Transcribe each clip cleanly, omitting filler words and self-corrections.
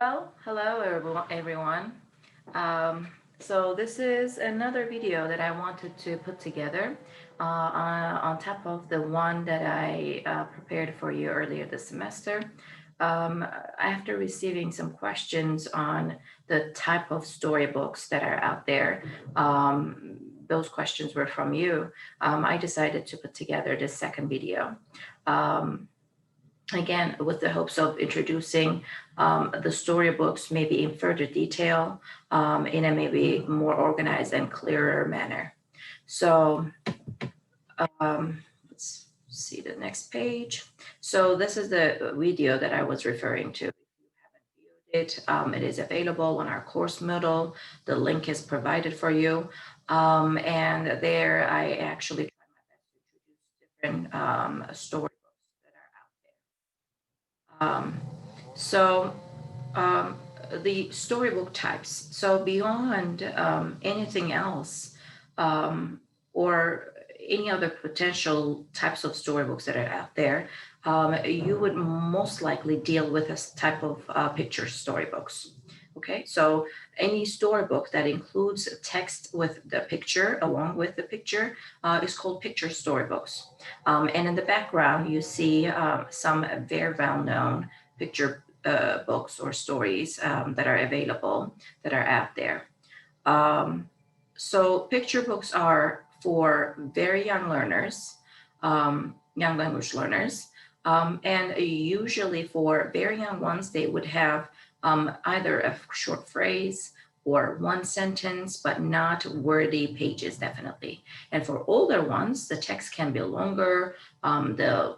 Well, hello everyone. Um, so this is another video that I wanted to put together on top of the one that I prepared for you earlier this semester. After receiving some questions on the type of storybooks that are out there, those questions were from you. I decided to put together this second video. Um, again, with the hopes of introducing the storybooks maybe in further detail, in a maybe more organized and clearer manner. So let's see the next page. So this is the video that I was referring to. If you haven't viewed it, it is available on our course Moodle. The link is provided for you. And there I actually try my best to introduce different storybooks that are out there. So the storybook types. So beyond anything else, or any other potential types of storybooks that are out there, you would most likely deal with this type of picture storybooks. Okay, so any storybook that includes text with the picture, along with the picture, is called picture storybooks. And in the background, you see some very well-known picture books or stories that are available, that are out there. Um, so picture books are for very young learners, young language learners, and usually for very young ones, they would have either a short phrase or one sentence, but not wordy pages, definitely. And for older ones, the text can be longer. The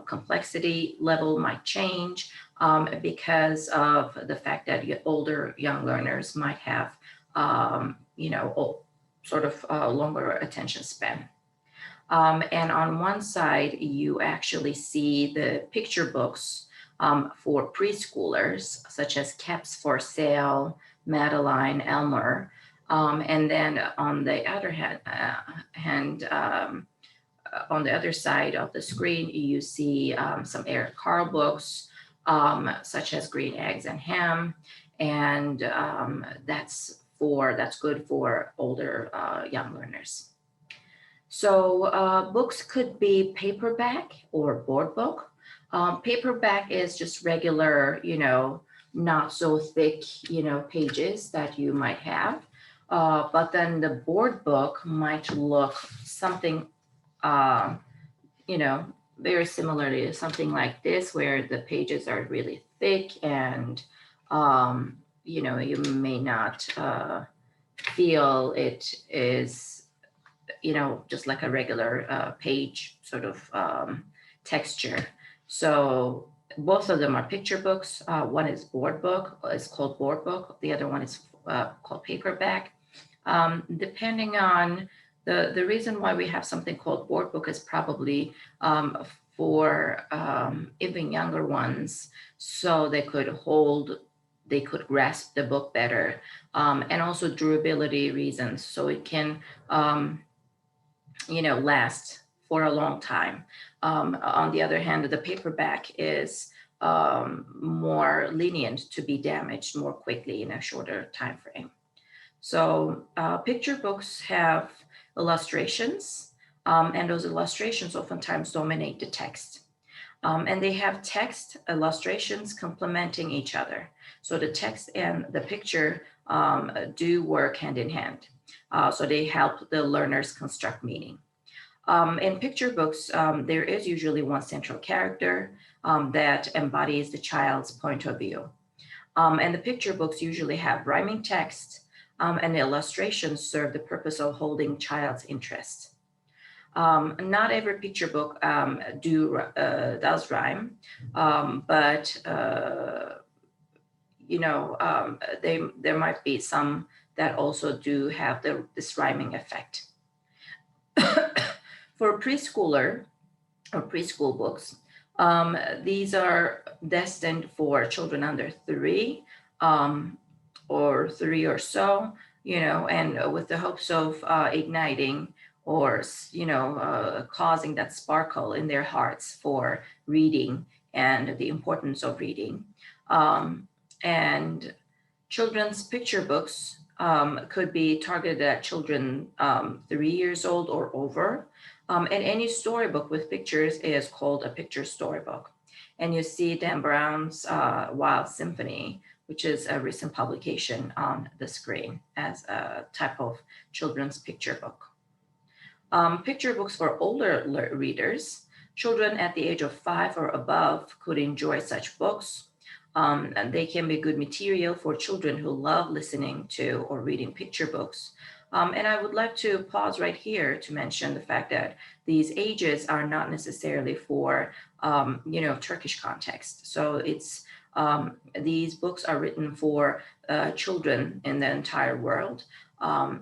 complexity level might change because of the fact that older young learners might have sort of longer attention span. And on one side, you actually see the picture books for preschoolers, such as Caps for Sale, Madeline, Elmer. And then on the other on the other side of the screen, you see some Eric Carle books, such as Green Eggs and Ham, and that's good for older young learners. So books could be paperback or board book. Paperback is just regular, not so thick, pages that you might have. But then the board book might look something, uh, you know, very similarly to something like this, where the pages are really thick and, you may not feel it is just like a regular page sort of texture. So both of them are picture books. One is board book, it's called board book. The other one is called paperback. Depending on the reason why we have something called board book is probably for even younger ones, so they could grasp the book better, and also durability reasons, so it can last for a long time. On the other hand, the paperback is more lenient to be damaged more quickly in a shorter time frame. So picture books have illustrations, and those illustrations oftentimes dominate the text. And they have text illustrations complementing each other. So the text and the picture do work hand in hand. So they help the learners construct meaning. In picture books, there is usually one central character that embodies the child's point of view. And the picture books usually have rhyming text, and the illustrations serve the purpose of holding child's interest. Not every picture book does rhyme, but there might be some that also do have this rhyming effect. For a preschooler or preschool books, these are destined for children under 3, or 3 or so, and with the hopes of igniting or, causing that sparkle in their hearts for reading and the importance of reading. And children's picture books could be targeted at children 3 years old or over. And any storybook with pictures is called a picture storybook. And you see Dan Brown's Wild Symphony, which is a recent publication on the screen as a type of children's picture book. Picture books for older readers, children at the age of 5 or above could enjoy such books. And they can be good material for children who love listening to or reading picture books. And I would like to pause right here to mention the fact that these ages are not necessarily for, Turkish context. So it's these books are written for children in the entire world.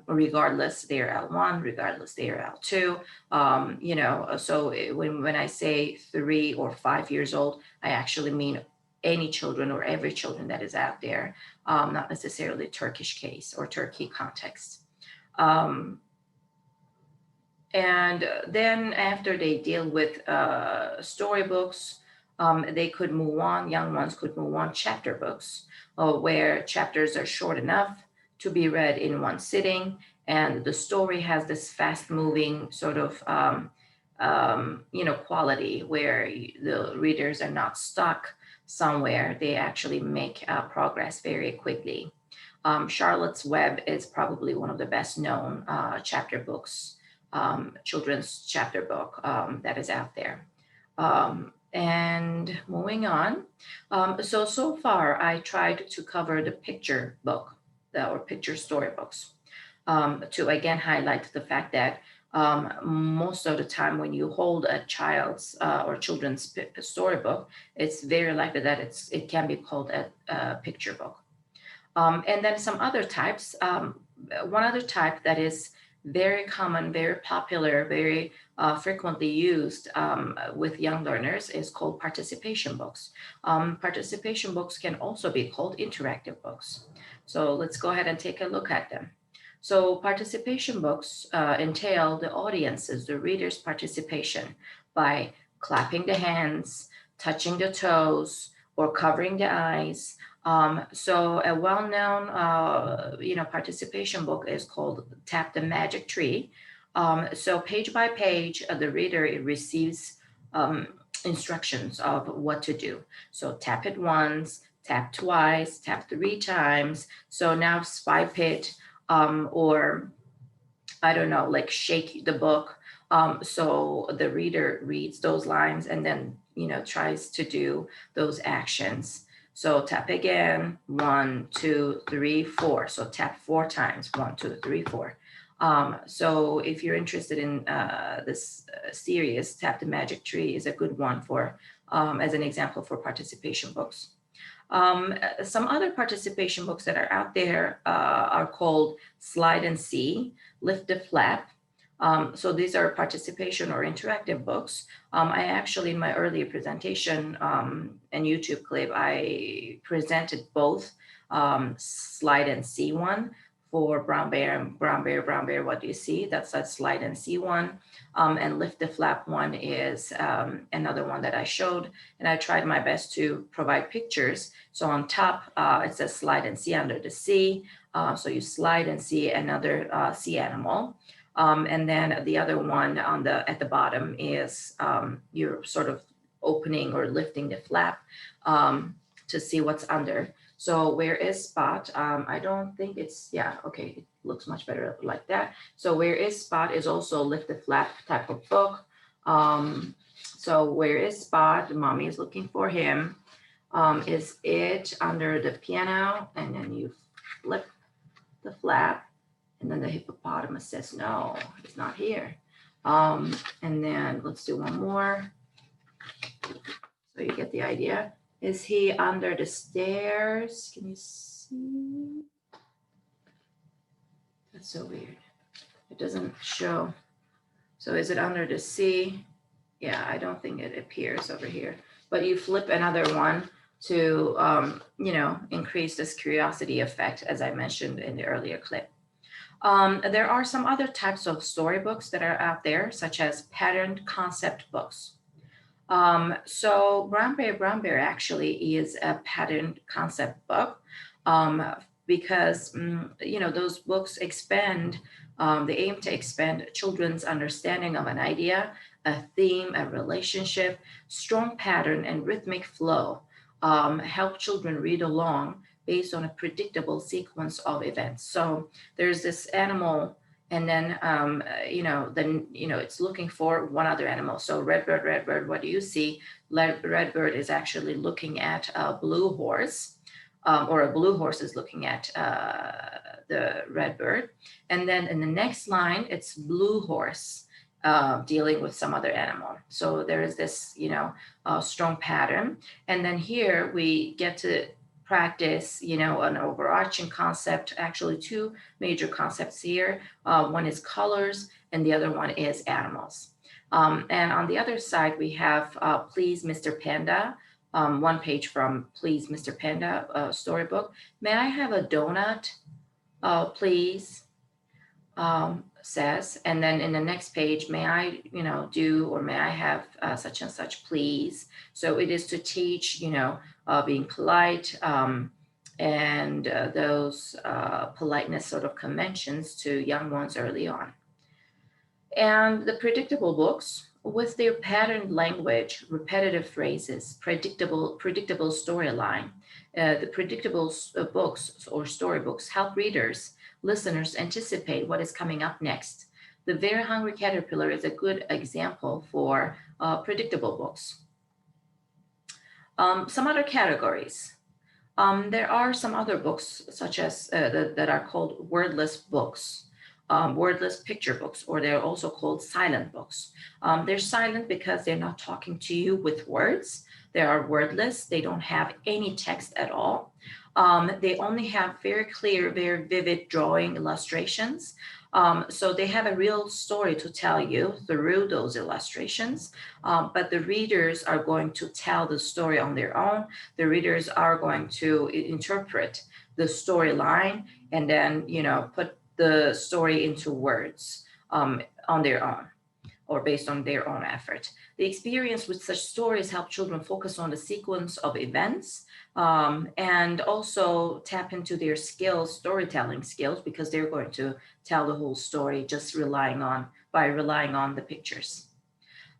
Regardless they are L1, regardless they are L2. So when I say 3 or 5 years old, I actually mean any children or every children that is out there, not necessarily Turkish case or Turkey context. And then after they deal with storybooks, they could move on, young ones could move on chapter books, where chapters are short enough to be read in one sitting. And the story has this fast moving sort of, quality where the readers are not stuck somewhere. They actually make progress very quickly. Charlotte's Web is probably one of the best known chapter books, children's chapter book that is out there. And moving on. So far I tried to cover the picture book or picture storybooks to again highlight the fact that most of the time when you hold a child's or children's storybook, it's very likely that it can be called a picture book. And then some other types. One other type that is very common, very popular, very frequently used with young learners is called participation books. Participation books can also be called interactive books. So let's go ahead and take a look at them. So participation books entail the audience's, the reader's participation by clapping the hands, touching the toes, or covering the eyes. So a well-known, participation book is called Tap the Magic Tree. So page by page, the reader receives instructions of what to do. So tap it once, tap twice, tap 3 times. So now swipe it, or I don't know, like shake the book. So the reader reads those lines and then, tries to do those actions. So tap again, 1, 2, 3, 4. So tap 4 times, 1, 2, 3, 4. So if you're interested in this series, Tap the Magic Tree is a good one for, as an example for participation books. Some other participation books that are out there are called Slide and See, Lift the Flap. So these are participation or interactive books. I actually, in my earlier presentation and YouTube clip, I presented both Slide and See one for Brown Bear and Brown Bear, what do you see? That's that Slide and See one. And Lift the Flap one is another one that I showed. And I tried my best to provide pictures. So on top, it says Slide and See under the sea. So you slide and see another sea animal. And then the other one at the bottom is you're sort of opening or lifting the flap to see what's under. So where is Spot? I don't think it's, yeah, okay, it looks much better like that. So where is Spot is also lift the flap type of book. So where is Spot? Mommy is looking for him. Is it under the piano? And then you flip the flap. And then the hippopotamus says, no, it's not here. And then let's do one more. So you get the idea. Is he under the stairs? Can you see? That's so weird. It doesn't show. So is it under the sea? Yeah, I don't think it appears over here. But you flip another one to, increase this curiosity effect, as I mentioned in the earlier clip. There are some other types of storybooks that are out there, such as patterned concept books. So Brown Bear actually is a pattern concept book, um, because those books expand. They aim to expand children's understanding of an idea, a theme, a relationship, strong pattern, and rhythmic flow. Help children read along based on a predictable sequence of events. So there's this animal, and then it's looking for one other animal. So red bird, what do you see? Red bird is actually looking at a blue horse, or a blue horse is looking at the red bird. And then in the next line, it's blue horse dealing with some other animal. So there is this strong pattern. And then here we get to practice an overarching concept, actually two major concepts here. One is colors and the other one is animals. And on the other side, we have Please Mr. Panda, one page from Please Mr. Panda storybook. May I have a donut, please? Says, and then in the next page, may I, do, or may I have such and such, please? So it is to teach, being polite, and those politeness sort of conventions to young ones early on. And the predictable books, with their patterned language, repetitive phrases, predictable storyline, the predictable books or storybooks help listeners anticipate what is coming up next. The Very Hungry Caterpillar is a good example for predictable books. Some other categories. There are some other books such as that are called wordless books. Wordless picture books, or they're also called silent books. They're silent because they're not talking to you with words. They are wordless. They don't have any text at all. They only have very clear, very vivid drawing illustrations. So they have a real story to tell you through those illustrations, but the readers are going to tell the story on their own. The readers are going to interpret the storyline and then, put the story into words on their own, or based on their own effort. The experience with such stories help children focus on the sequence of events, and also tap into their skills, storytelling skills, because they're going to tell the whole story just relying on the pictures.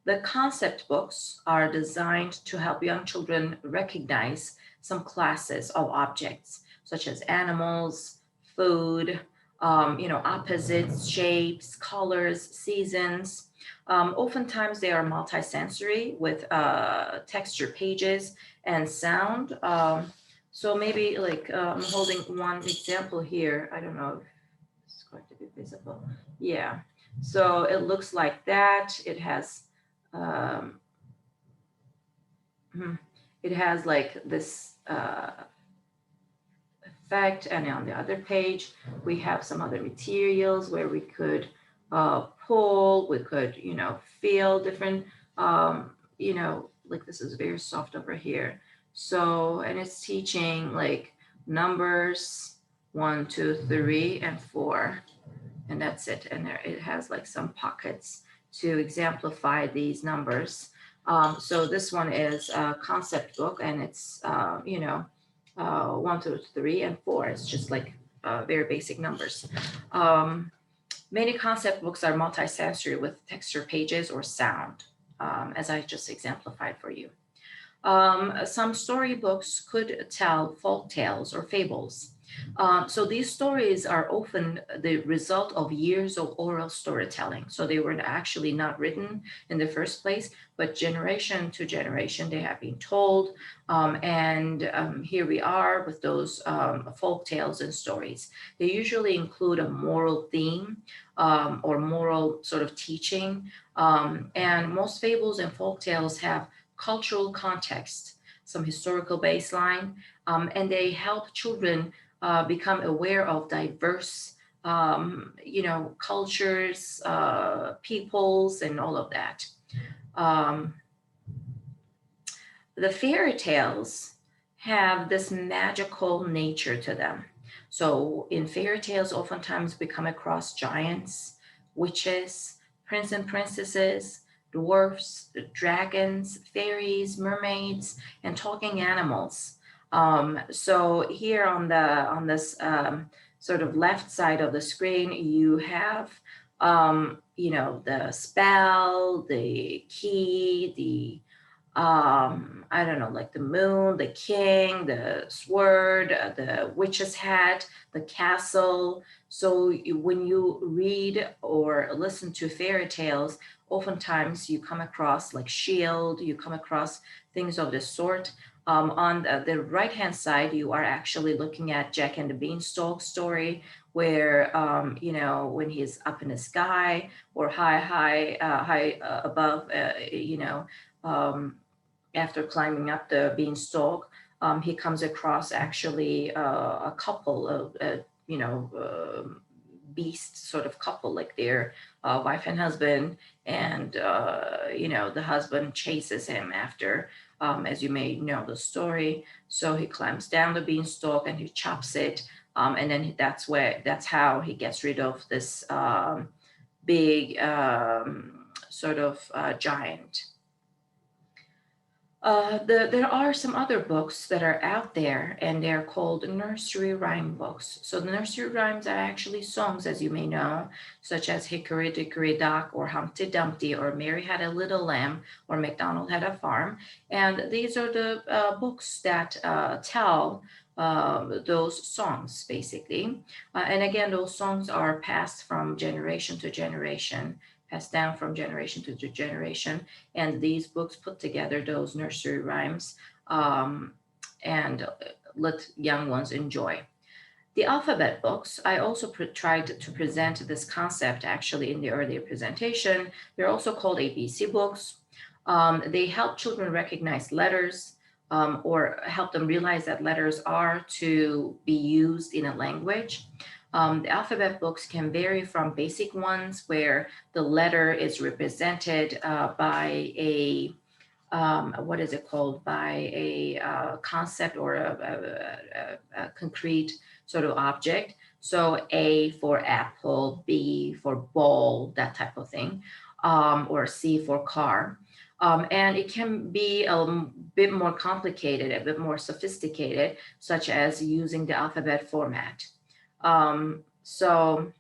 The concept books are designed to help young children recognize some classes of objects, such as animals, food, opposites, shapes, colors, seasons. Oftentimes they are multisensory with texture pages and sound. So maybe like I'm holding one example here. I don't know if it's going to be visible. Yeah. So it looks like that. It has like this effect, and on the other page we have some other materials where we could pull, we could feel different, like this is very soft over here. So, and it's teaching like numbers 1, 2, 3, and 4, and that's it. And there it has like some pockets to exemplify these numbers. So this one is a concept book, and it's 1, 2, 3, and 4. It's just like very basic numbers. Many concept books are multisensory with texture pages or sound, as I just exemplified for you. Some storybooks could tell folk tales or fables. So these stories are often the result of years of oral storytelling. So they were actually not written in the first place, but generation to generation they have been told. And here we are with those folk tales and stories. They usually include a moral theme or moral sort of teaching. And most fables and folk tales have cultural context, some historical baseline, and they help children become aware of diverse, cultures, peoples, and all of that. The fairy tales have this magical nature to them. So in fairy tales, oftentimes we come across giants, witches, prince and princesses, dwarfs, dragons, fairies, mermaids, and talking animals. So here on this sort of left side of the screen, you have the spell, the key, the I don't know, like the moon, the king, the sword, the witch's hat, the castle. So when you read or listen to fairy tales, oftentimes you come across like shield, you come across things of this sort. On the right-hand side, you are actually looking at Jack and the Beanstalk story, where when he's up in the sky or high above, um, after climbing up the beanstalk, he comes across actually a couple of, beast sort of couple, like their wife and husband, and the husband chases him after, as you may know the story. So he climbs down the beanstalk and he chops it, and then that's how he gets rid of this big sort of giant. There are some other books that are out there, and they're called nursery rhyme books. So the nursery rhymes are actually songs, as you may know, such as Hickory Dickory Dock, or Humpty Dumpty, or Mary Had a Little Lamb, or MacDonald Had a Farm. And these are the books that tell those songs, basically. And again, those songs are passed from generation to generation, passed down from generation to generation. And these books put together those nursery rhymes, and let young ones enjoy. The alphabet books, I also tried to present this concept actually in the earlier presentation. They're also called ABC books. They help children recognize letters, or help them realize that letters are to be used in a language. The alphabet books can vary from basic ones where the letter is represented by a, what is it called, by a concept or a concrete sort of object. So A for apple, B for ball, that type of thing, or C for car. And it can be a bit more complicated, a bit more sophisticated, such as using the alphabet format. So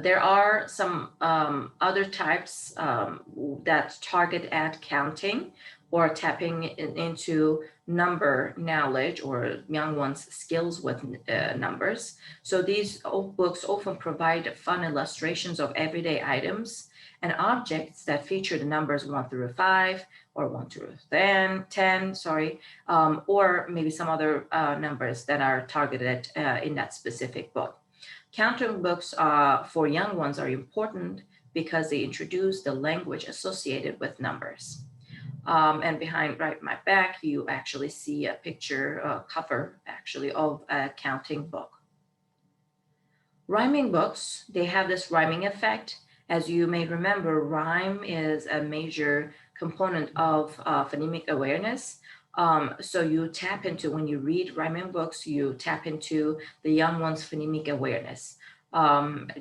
there are some other types that target at counting or tapping into number knowledge or young ones' skills with numbers. So these books often provide fun illustrations of everyday items and objects that feature the numbers 1 through 5 or 1 through 10, or maybe some other numbers that are targeted in that specific book. Counting books for young ones are important because they introduce the language associated with numbers. And behind my back, you actually see a picture cover actually of a counting book. Rhyming books, they have this rhyming effect. As you may remember, rhyme is a major component of phonemic awareness. So you tap into, when you read rhyming books, you tap into the young one's phonemic awareness.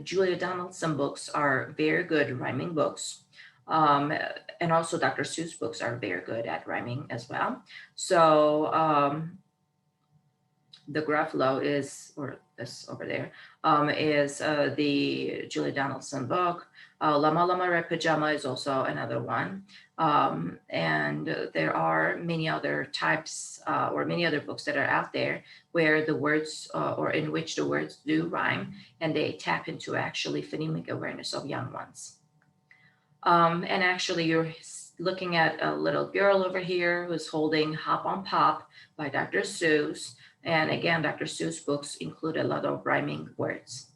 Julia Donaldson books are very good rhyming books. And also Dr. Seuss books are very good at rhyming as well. So the Gruffalo is, or this over there, is the Julia Donaldson book. Lama Lama Red Pajama is also another one. And there are many other types or many other books that are out there where the words or in which the words do rhyme, and they tap into actually phonemic awareness of young ones. And actually you're looking at a little girl over here who's holding Hop on Pop by Dr. Seuss. And again, Dr. Seuss books include a lot of rhyming words.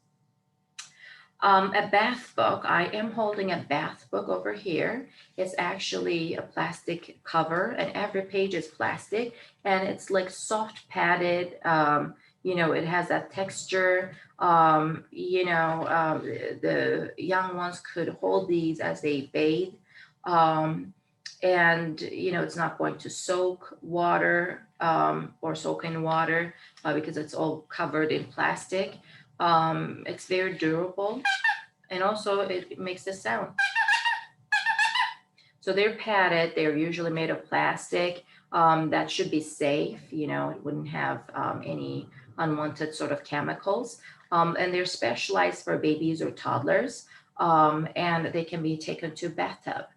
A bath book, I am holding a bath book over here. It's actually a plastic cover and every page is plastic and it's like soft padded. It has that texture. The young ones could hold these as they bathe. And it's not going to soak water or soak in water because it's all covered in plastic. It's very durable, and also it makes the sound. So they're padded. They're usually made of plastic. That should be safe. It wouldn't have any unwanted sort of chemicals. And they're specialized for babies or toddlers. And they can be taken to bathtub.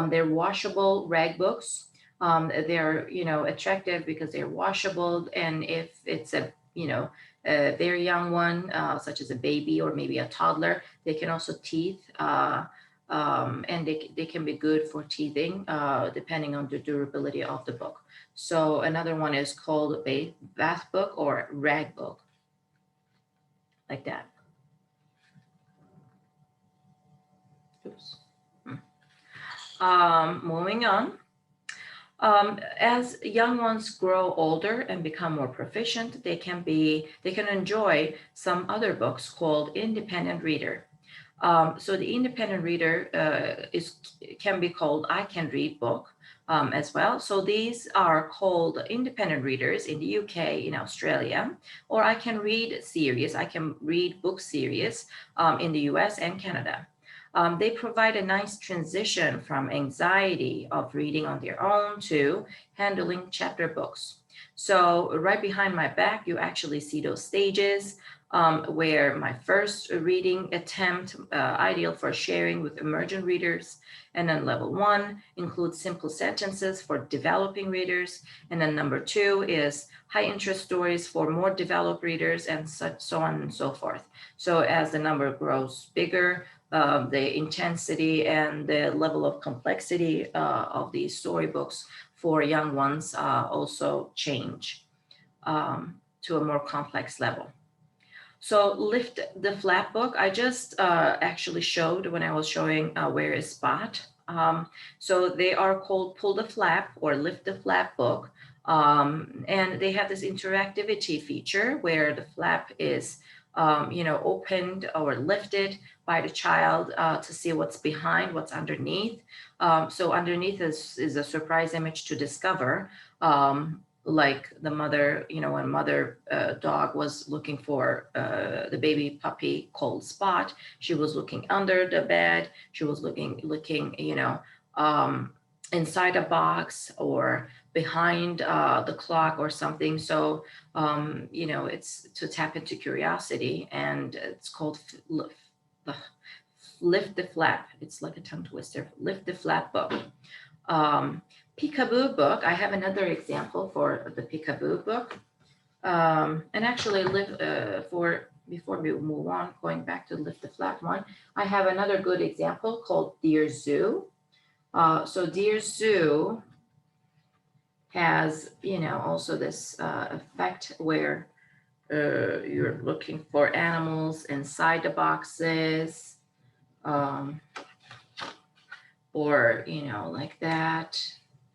They're washable rag books. They're, attractive because they're washable. And if it's a very young one, such as a baby or maybe a toddler, they can also teeth. And they can be good for teething, depending on the durability of the book. So another one is called a bath book or rag book, like that. Oops. Moving on. As young ones grow older and become more proficient, they can enjoy some other books called independent reader. So the independent reader can be called I Can Read book as well. So these are called independent readers in the UK, in Australia, or I Can Read series. I Can Read book series in the US and Canada. They provide a nice transition from anxiety of reading on their own to handling chapter books. So right behind my back, you actually see those stages where my first reading attempt, ideal for sharing with emergent readers. And then level 1 includes simple sentences for developing readers. And then number 2 is high interest stories for more developed readers, and so on and so forth. So as the number grows bigger, the intensity and the level of complexity of these storybooks for young ones also change to a more complex level. So Lift the Flap book, I just actually showed when I was showing Where is Spot. So they are called Pull the Flap or Lift the Flap book. And they have this interactivity feature where the flap is opened or lifted by the child to see what's behind, what's underneath. So underneath is a surprise image to discover, like the mother, when mother dog was looking for the baby puppy called Spot, she was looking under the bed, she was looking, inside a box or behind the clock or something. So, it's to tap into curiosity, and it's called Lift the Flap. It's like a tongue twister. Lift the Flap book. Peekaboo book. I have another example for the Peekaboo book. And actually, before we move on, going back to Lift the Flap one, I have another good example called Dear Zoo. So Dear Zoo has, also this effect where you're looking for animals inside the boxes, or, like that,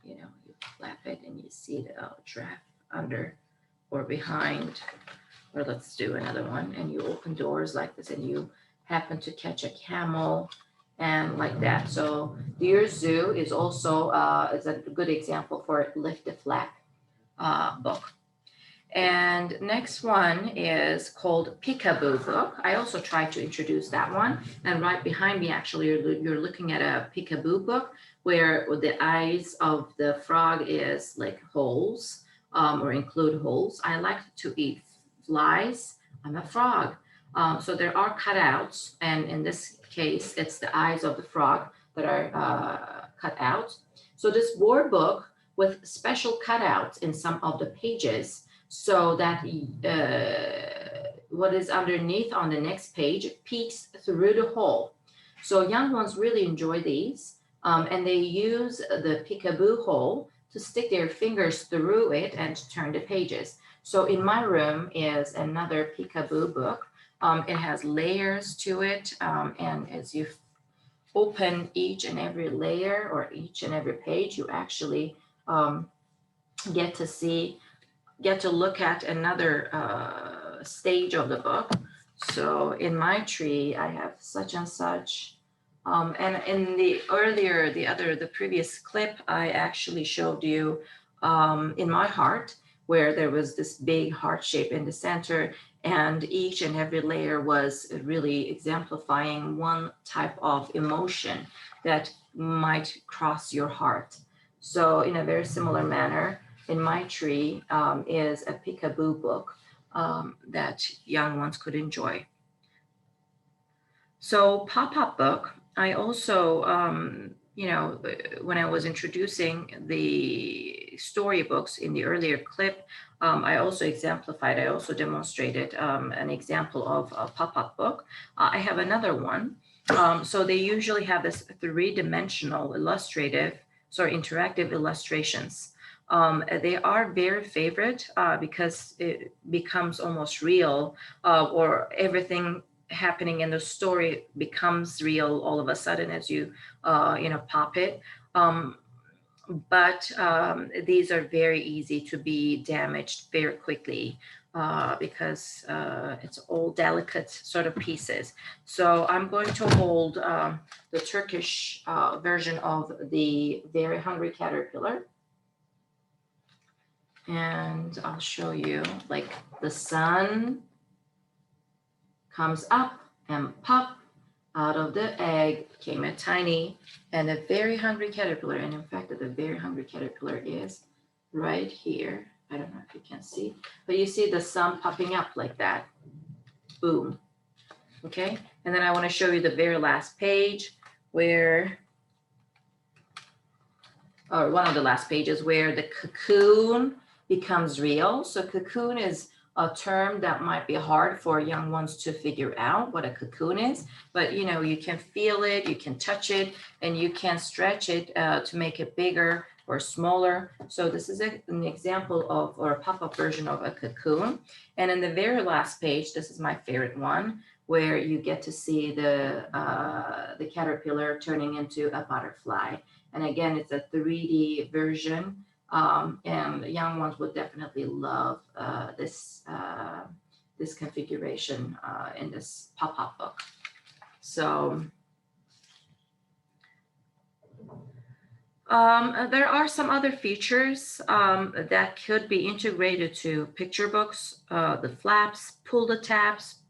you flap it and you see the giraffe under or behind, or let's do another one, and you open doors like this and you happen to catch a camel and like that. So Dear Zoo is also is a good example for Lift the Flap book. And next one is called Peekaboo book. I also tried to introduce that one. And right behind me, actually, you're looking at a Peekaboo book where the eyes of the frog is like holes, or include holes. I like to eat flies. I'm a frog. So there are cutouts, and in this case, it's the eyes of the frog that are cut out. So this board book with special cutouts in some of the pages, so that what is underneath on the next page peeks through the hole. So young ones really enjoy these, and they use the peekaboo hole to stick their fingers through it and to turn the pages. So in my room is another peekaboo book. It has layers to it, and as you open each and every layer or each and every page, you actually get to look at another stage of the book. So in my tree, I have such and such. And in the previous clip, I actually showed you in my heart, where there was this big heart shape in the center, and each and every layer was really exemplifying one type of emotion that might cross your heart. So in a very similar manner, in my tree is a peekaboo book that young ones could enjoy. So pop-up book, I also, when I was introducing the storybooks in the earlier clip, I also exemplified, I also demonstrated an example of a pop-up book. I have another one. So they usually have this three-dimensional interactive illustrations. They are very favorite because it becomes almost real, or everything happening in the story becomes real all of a sudden as you pop it. But these are very easy to be damaged very quickly because it's all delicate sort of pieces. So I'm going to hold the Turkish version of the Very Hungry Caterpillar. And I'll show you, like, the sun comes up and pop, out of the egg came a tiny and a very hungry caterpillar. And in fact, the very hungry caterpillar is right here. I don't know if you can see, but you see the sun popping up like that. Boom. Okay. And then I want to show you the very last page where, or one of the last pages where the cocoon becomes real. So cocoon is a term that might be hard for young ones to figure out what a cocoon is, but you can feel it, you can touch it, and you can stretch it to make it bigger or smaller. So this is an example of, or a pop-up version of a cocoon. And in the very last page, this is my favorite one, where you get to see the caterpillar turning into a butterfly. And again, it's a 3D version. And young ones would definitely love this configuration in this pop-up book. So there are some other features that could be integrated to picture books. The flaps, pull the tabs,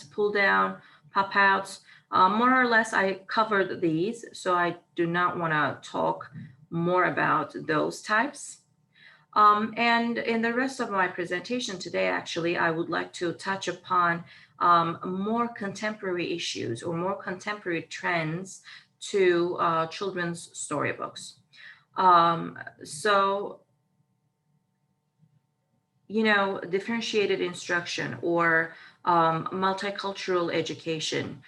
pull down, pop outs. More or less, I covered these, so I do not want to talk more about those types. And in the rest of my presentation today, actually, I would like to touch upon more contemporary issues or more contemporary trends to children's storybooks. So, differentiated instruction or multicultural education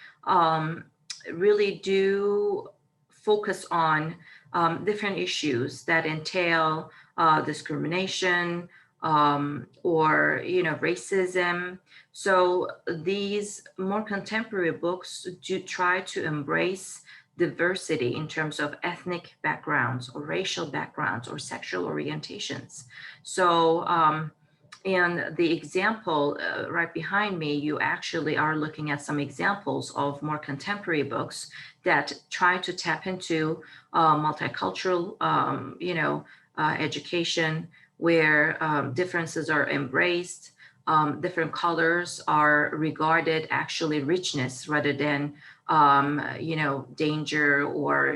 really do focus on different issues that entail discrimination or racism. So these more contemporary books do try to embrace diversity in terms of ethnic backgrounds or racial backgrounds or sexual orientations. So and the example right behind me, you actually are looking at some examples of more contemporary books that try to tap into multicultural, education, where differences are embraced, different colors are regarded actually richness rather than, danger or,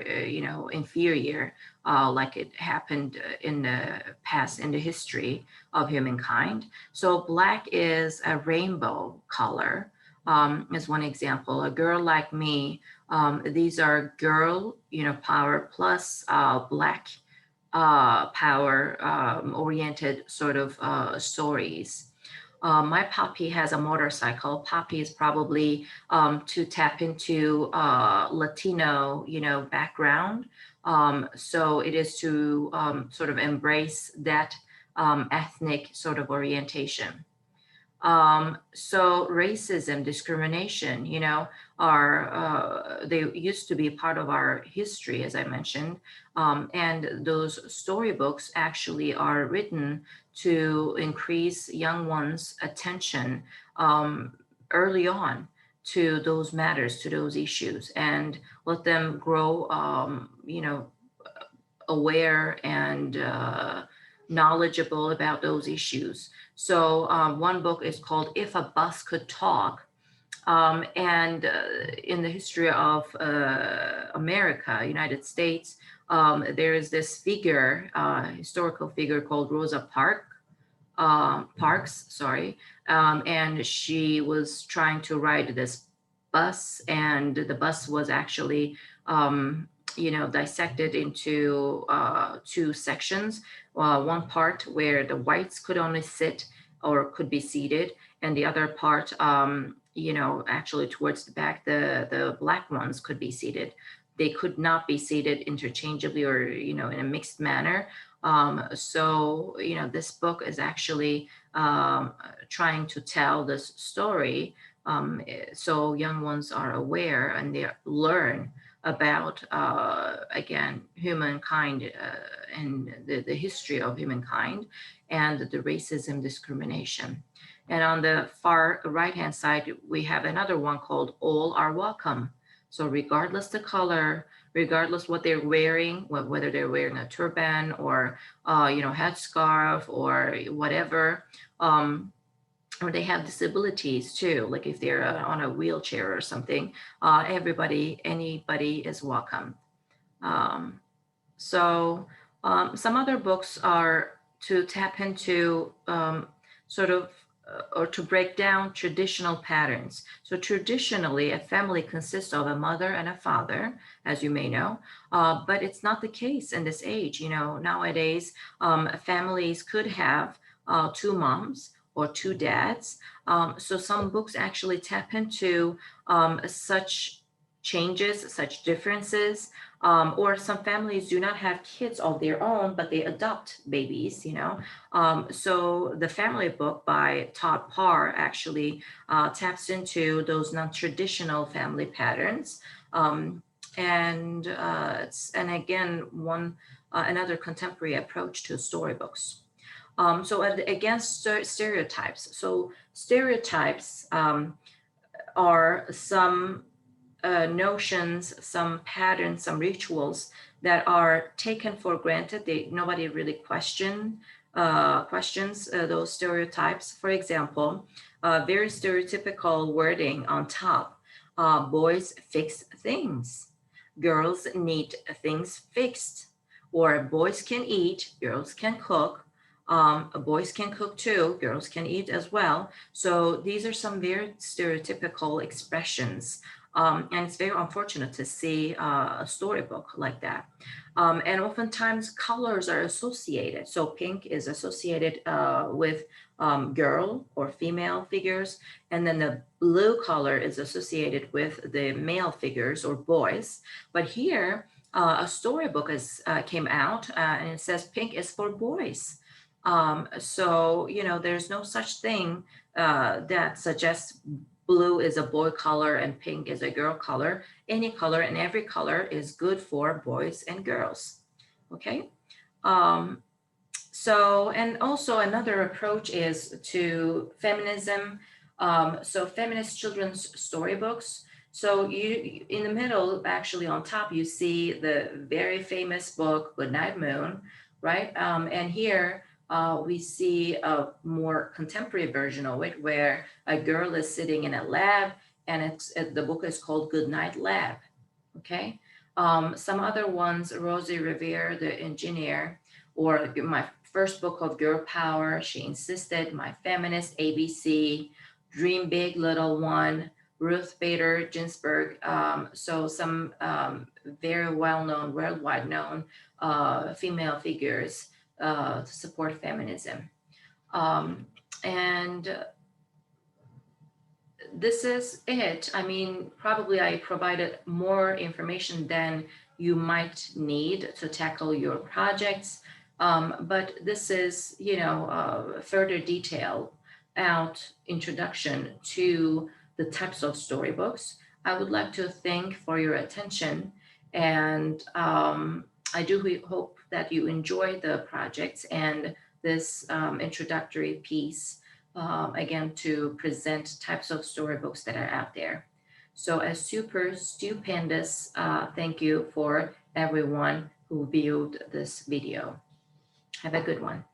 inferior, like it happened in the past, in the history of humankind. So Black is a rainbow color, is one example. A girl like me, these are girl, power plus Black power oriented sort of stories. My Poppy has a motorcycle. Poppy is probably to tap into Latino, background. So it is to sort of embrace that ethnic sort of orientation. So racism, discrimination, are, they used to be part of our history, as I mentioned. And those storybooks actually are written to increase young ones' attention early on to those matters, to those issues, and let them grow, aware and knowledgeable about those issues. So one book is called If a Bus Could Talk. And in the history of America, United States, there is this figure, historical figure called Rosa Parks, sorry, and she was trying to ride this bus, and the bus was actually, dissected into two sections. One part where the whites could only sit or could be seated, and the other part, actually towards the back, the black ones could be seated. They could not be seated interchangeably or, in a mixed manner. So this book is actually trying to tell this story, so young ones are aware and they learn about, again, humankind, and the history of humankind and the racism discrimination. And on the far right hand side, we have another one called All Are Welcome. So regardless the color, regardless what they're wearing, whether they're wearing a turban or headscarf or whatever, or they have disabilities too, like if they're on a wheelchair or something, anybody is welcome. Some other books are to tap into sort of or to break down traditional patterns. So traditionally, a family consists of a mother and a father, as you may know, but it's not the case in this age. Nowadays, families could have two moms or two dads. So some books actually tap into such changes, such differences, or some families do not have kids of their own, but they adopt babies, So the family book by Todd Parr actually taps into those non-traditional family patterns. And again, another contemporary approach to storybooks. So against stereotypes. So stereotypes are some notions, some patterns, some rituals that are taken for granted. Nobody really questions those stereotypes. For example, very stereotypical wording on top: boys fix things, girls need things fixed, or boys can eat, girls can cook. Boys can cook too, girls can eat as well. So these are some very stereotypical expressions. And it's very unfortunate to see a storybook like that. And oftentimes colors are associated. So pink is associated with girl or female figures. And then the blue color is associated with the male figures or boys. But here, a storybook came out and it says pink is for boys. So there's no such thing that suggests blue is a boy color and pink is a girl color. Any color and every color is good for boys and girls. Okay. And also another approach is to feminism. So feminist children's storybooks. So you in the middle, actually on top, you see the very famous book, Goodnight Moon, right? And here, we see a more contemporary version of it where a girl is sitting in a lab and the book is called Goodnight Lab, okay? Some other ones, Rosie Revere, the engineer, or my first book of Girl Power, She Insisted, My Feminist, ABC, Dream Big, Little One, Ruth Bader Ginsburg. So some very well-known, worldwide known female figures to support feminism. And this is it. I mean, probably I provided more information than you might need to tackle your projects. But this is, further detail out introduction to the types of storybooks. I would like to thank for your attention, and I do hope that you enjoy the projects and this introductory piece, again, to present types of storybooks that are out there. So a super stupendous thank you for everyone who viewed this video. Have a good one.